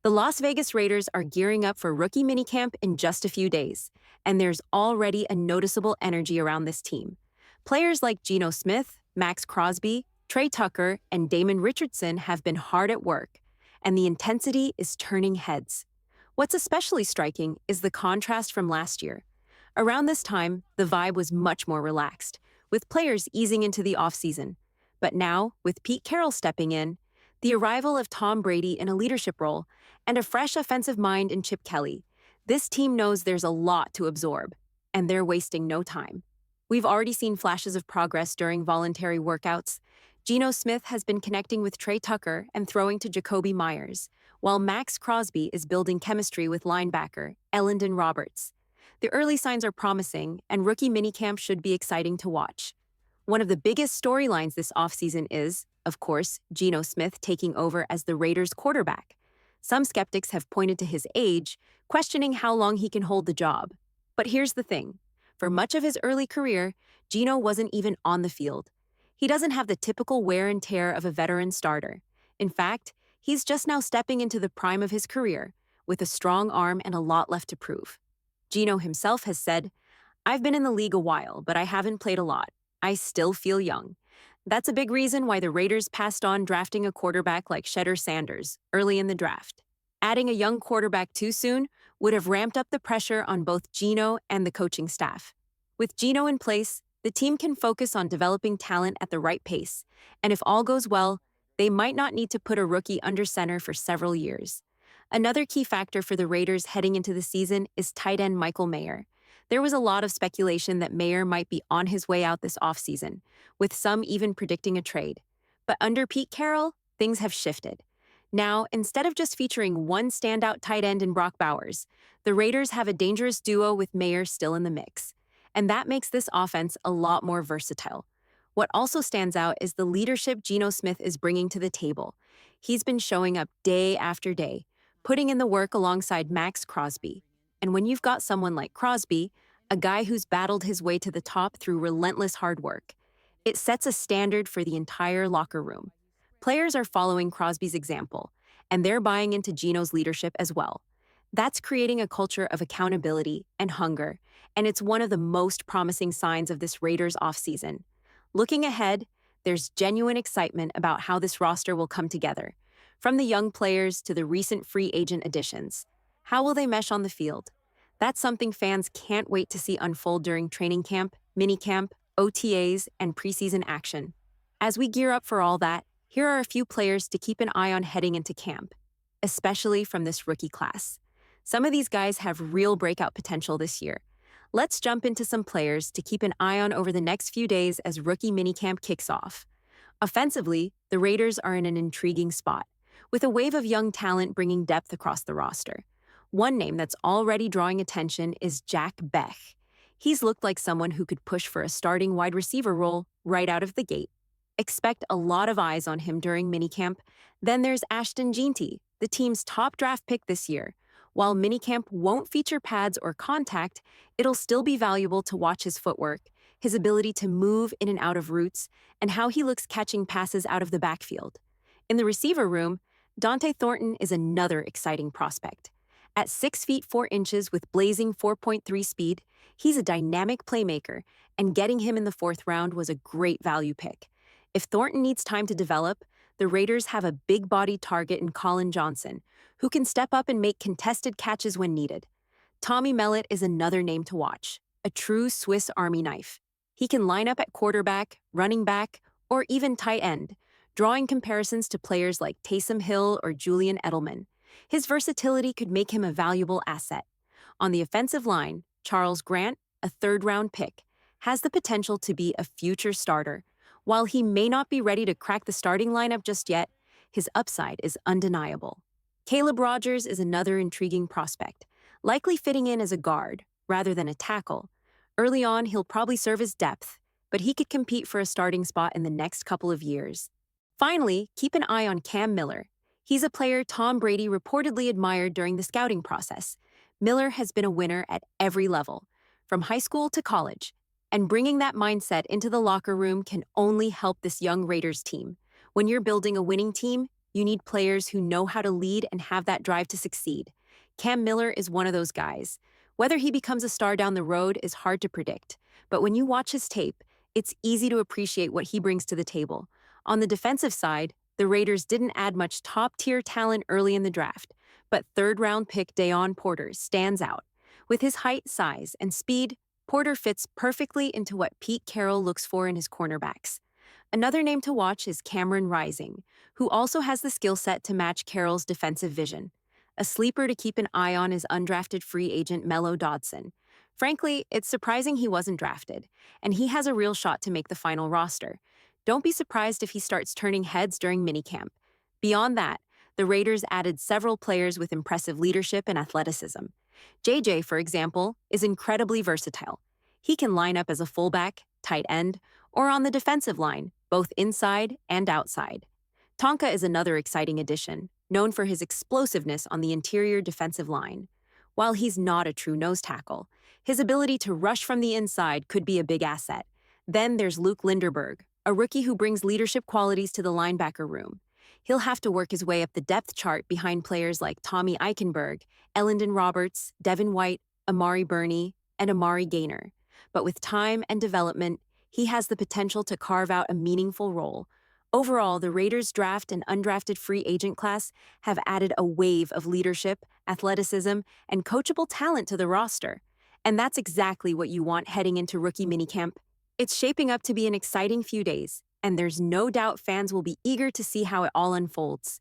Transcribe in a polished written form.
The Las Vegas Raiders are gearing up for rookie minicamp in just a few days, and there's already a noticeable energy around this team. Players like Gino Smith, Max Crosby, Trey Tucker, and Damon Richardson have been hard at work, and the intensity is turning heads. What's especially striking is the contrast from last year. Around this time, the vibe was much more relaxed, with players easing into the offseason. But now, with Pete Carroll stepping in, the arrival of Tom Brady in a leadership role, and a fresh offensive mind in Chip Kelly, this team knows there's a lot to absorb, and they're wasting no time. We've already seen flashes of progress during voluntary workouts. Geno Smith has been connecting with Trey Tucker and throwing to Jacoby Myers, while Max Crosby is building chemistry with linebacker Ellendon Roberts. The early signs are promising, and rookie minicamp should be exciting to watch. One of the biggest storylines this offseason is, of course, Geno Smith taking over as the Raiders' quarterback. Some skeptics have pointed to his age, questioning how long he can hold the job. But here's the thing. For much of his early career, Geno wasn't even on the field. He doesn't have the typical wear and tear of a veteran starter. In fact, he's just now stepping into the prime of his career, with a strong arm and a lot left to prove. Geno himself has said, "I've been in the league a while, but I haven't played a lot. I still feel young." That's a big reason why the Raiders passed on drafting a quarterback like Shedeur Sanders early in the draft. Adding a young quarterback too soon would have ramped up the pressure on both Geno and the coaching staff. With Geno in place, the team can focus on developing talent at the right pace, and if all goes well, they might not need to put a rookie under center for several years. Another key factor for the Raiders heading into the season is tight end Michael Mayer. There was a lot of speculation that Mayer might be on his way out this offseason, with some even predicting a trade. But under Pete Carroll, things have shifted. Now, instead of just featuring one standout tight end in Brock Bowers, the Raiders have a dangerous duo with Mayer still in the mix. And that makes this offense a lot more versatile. What also stands out is the leadership Geno Smith is bringing to the table. He's been showing up day after day, putting in the work alongside Max Crosby. And when you've got someone like Crosby, a guy who's battled his way to the top through relentless hard work, it sets a standard for the entire locker room. Players are following Crosby's example, and they're buying into Geno's leadership as well. That's creating a culture of accountability and hunger, and it's one of the most promising signs of this Raiders offseason. Looking ahead, there's genuine excitement about how this roster will come together, from the young players to the recent free agent additions. How will they mesh on the field? That's something fans can't wait to see unfold during training camp, minicamp, OTAs, and preseason action. As we gear up for all that, here are a few players to keep an eye on heading into camp, especially from this rookie class. Some of these guys have real breakout potential this year. Let's jump into some players to keep an eye on over the next few days as rookie minicamp kicks off. Offensively, the Raiders are in an intriguing spot, with a wave of young talent bringing depth across the roster. One name that's already drawing attention is Jack Beck. He's looked like someone who could push for a starting wide receiver role right out of the gate. Expect a lot of eyes on him during minicamp. Then there's Ashton Jeanty, the team's top draft pick this year. While minicamp won't feature pads or contact, it'll still be valuable to watch his footwork, his ability to move in and out of routes, and how he looks catching passes out of the backfield. In the receiver room, Dante Thornton is another exciting prospect. At 6 feet 4 inches with blazing 4.3 speed, he's a dynamic playmaker, and getting him in the 4th round was a great value pick. If Thornton needs time to develop, the Raiders have a big-bodied target in Colin Johnson, who can step up and make contested catches when needed. Tommy Mellott is another name to watch, a true Swiss Army knife. He can line up at quarterback, running back, or even tight end, drawing comparisons to players like Taysom Hill or Julian Edelman. His versatility could make him a valuable asset. On the offensive line, Charles Grant, a 3rd-round pick, has the potential to be a future starter. While he may not be ready to crack the starting lineup just yet, his upside is undeniable. Caleb Rogers is another intriguing prospect, likely fitting in as a guard rather than a tackle. Early on, he'll probably serve as depth, but he could compete for a starting spot in the next couple of years. Finally, keep an eye on Cam Miller. He's a player Tom Brady reportedly admired during the scouting process. Miller has been a winner at every level, from high school to college, and bringing that mindset into the locker room can only help this young Raiders team. When you're building a winning team, You need players who know how to lead and have that drive to succeed. Cam Miller is one of those guys. Whether he becomes a star down the road is hard to predict, but when you watch his tape, it's easy to appreciate what he brings to the table. On the defensive side, the Raiders didn't add much top-tier talent early in the draft, but third-round pick Deion Porter stands out. With his height, size, and speed, Porter fits perfectly into what Pete Carroll looks for in his cornerbacks. Another name to watch is Cameron Rising, who also has the skill set to match Carroll's defensive vision. A sleeper to keep an eye on is undrafted free agent Mello Dodson. Frankly, it's surprising he wasn't drafted, and he has a real shot to make the final roster. Don't be surprised if he starts turning heads during minicamp. Beyond that, the Raiders added several players with impressive leadership and athleticism. JJ, for example, is incredibly versatile. He can line up as a fullback, tight end, or on the defensive line, both inside and outside. Tonka is another exciting addition, known for his explosiveness on the interior defensive line. While he's not a true nose tackle, his ability to rush from the inside could be a big asset. Then there's Luke Linderberg, a rookie who brings leadership qualities to the linebacker room. He'll have to work his way up the depth chart behind players like Tommy Eichenberg, Ellendon Roberts, Devin White, Amari Burney, and Amari Gaynor. But with time and development, he has the potential to carve out a meaningful role. Overall, the Raiders' draft and undrafted free agent class have added a wave of leadership, athleticism, and coachable talent to the roster. And that's exactly what you want heading into rookie minicamp. It's shaping up to be an exciting few days, and there's no doubt fans will be eager to see how it all unfolds.